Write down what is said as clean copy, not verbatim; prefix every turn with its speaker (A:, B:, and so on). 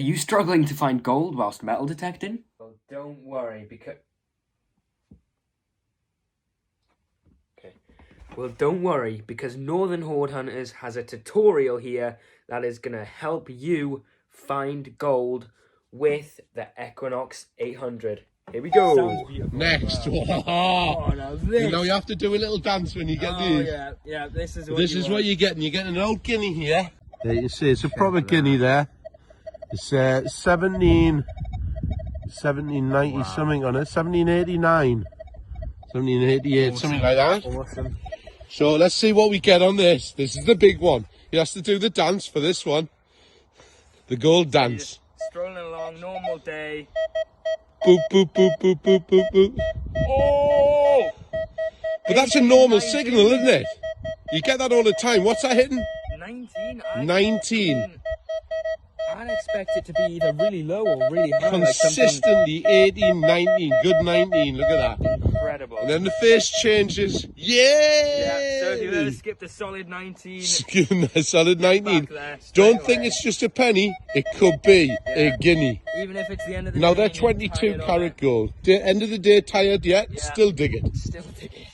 A: Are you struggling to find gold whilst metal detecting?
B: Well, don't worry, because... Okay. Well, don't worry, because Northern Hoard Hunters has a tutorial here that is going to help you find gold with the Equinox 800. Here we go.
C: Next.
B: Oh, now this.
C: You know you have to do a little dance when you get these.
B: Yeah, this is
C: what you're getting. You're getting an old guinea here. There you see, it's a proper guinea there. It's 1790 something on it, 1789, 1788, something like that.
B: Awesome.
C: So let's see what we get on this. This is the big one. You have to do the dance for this one. The gold dance.
B: Strolling along, normal day.
C: Boop, boop, boop, boop, boop, boop, boop.
B: Oh!
C: But that's a normal signal, isn't it? You get that all the time. What's that hitting?
B: 19.
C: 19.
B: I'd expect it to be either really low or really high.
C: Consistently 18, 19, good 19, look at that.
B: Incredible.
C: And then the face changes. Yeah!
B: So if you've ever skipped a solid 19,
C: a solid 19. Don't think it's just a penny, it could be a guinea.
B: Even if it's the end of the day.
C: Now they're 22 karat gold. End of the day tired yet? Still dig it.
B: Still dig it.